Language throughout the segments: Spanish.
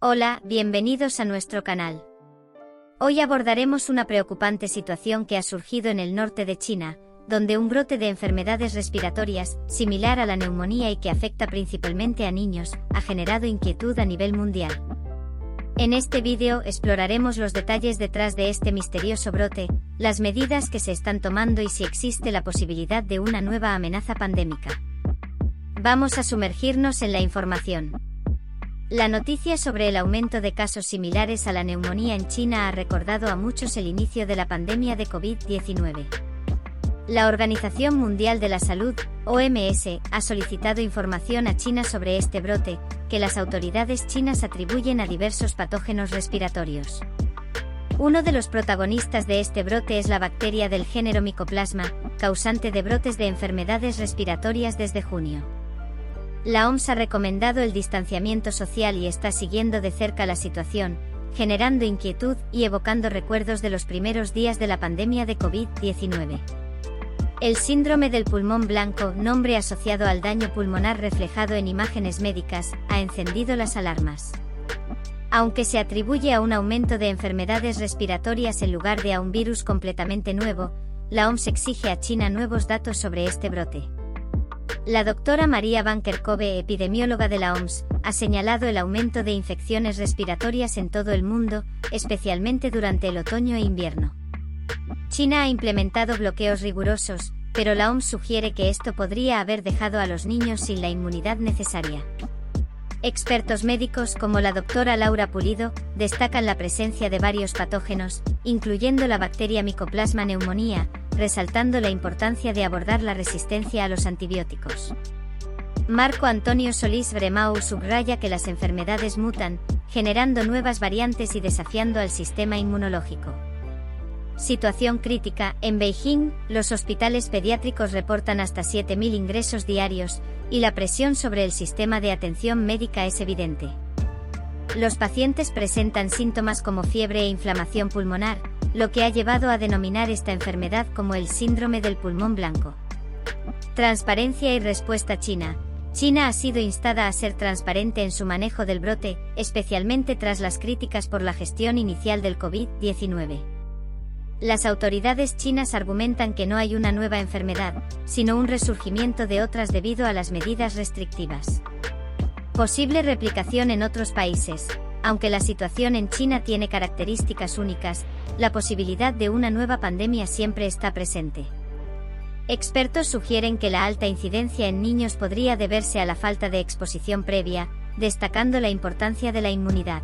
Hola, bienvenidos a nuestro canal. Hoy abordaremos una preocupante situación que ha surgido en el norte de China, donde un brote de enfermedades respiratorias, similar a la neumonía y que afecta principalmente a niños, ha generado inquietud a nivel mundial. En este vídeo exploraremos los detalles detrás de este misterioso brote, las medidas que se están tomando y si existe la posibilidad de una nueva amenaza pandémica. Vamos a sumergirnos en la información. La noticia sobre el aumento de casos similares a la neumonía en China ha recordado a muchos el inicio de la pandemia de COVID-19. La Organización Mundial de la Salud, OMS, ha solicitado información a China sobre este brote, que las autoridades chinas atribuyen a diversos patógenos respiratorios. Uno de los protagonistas de este brote es la bacteria del género Mycoplasma, causante de brotes de enfermedades respiratorias desde junio. La OMS ha recomendado el distanciamiento social y está siguiendo de cerca la situación, generando inquietud y evocando recuerdos de los primeros días de la pandemia de COVID-19. El síndrome del pulmón blanco, nombre asociado al daño pulmonar reflejado en imágenes médicas, ha encendido las alarmas. Aunque se atribuye a un aumento de enfermedades respiratorias en lugar de a un virus completamente nuevo, la OMS exige a China nuevos datos sobre este brote. La doctora María Van Kerkhove, epidemióloga de la OMS, ha señalado el aumento de infecciones respiratorias en todo el mundo, especialmente durante el otoño e invierno. China ha implementado bloqueos rigurosos, pero la OMS sugiere que esto podría haber dejado a los niños sin la inmunidad necesaria. Expertos médicos como la doctora Laura Pulido destacan la presencia de varios patógenos, incluyendo la bacteria Mycoplasma pneumoniae, resaltando la importancia de abordar la resistencia a los antibióticos. Marco Antonio Solís Bremau subraya que las enfermedades mutan, generando nuevas variantes y desafiando al sistema inmunológico. Situación crítica. En Beijing, los hospitales pediátricos reportan hasta 7.000 ingresos diarios, y la presión sobre el sistema de atención médica es evidente. Los pacientes presentan síntomas como fiebre e inflamación pulmonar, lo que ha llevado a denominar esta enfermedad como el síndrome del pulmón blanco. Transparencia y respuesta china. China ha sido instada a ser transparente en su manejo del brote, especialmente tras las críticas por la gestión inicial del COVID-19. Las autoridades chinas argumentan que no hay una nueva enfermedad, sino un resurgimiento de otras debido a las medidas restrictivas. Posible replicación en otros países. Aunque la situación en China tiene características únicas, la posibilidad de una nueva pandemia siempre está presente. Expertos sugieren que la alta incidencia en niños podría deberse a la falta de exposición previa, destacando la importancia de la inmunidad.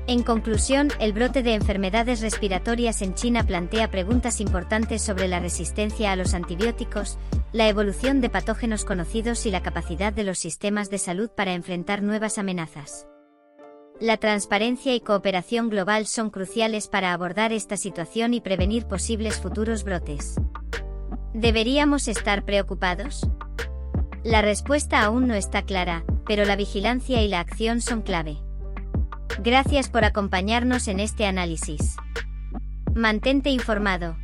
En conclusión, el brote de enfermedades respiratorias en China plantea preguntas importantes sobre la resistencia a los antibióticos, la evolución de patógenos conocidos y la capacidad de los sistemas de salud para enfrentar nuevas amenazas. La transparencia y cooperación global son cruciales para abordar esta situación y prevenir posibles futuros brotes. ¿Deberíamos estar preocupados? La respuesta aún no está clara, pero la vigilancia y la acción son clave. Gracias por acompañarnos en este análisis. Mantente informado.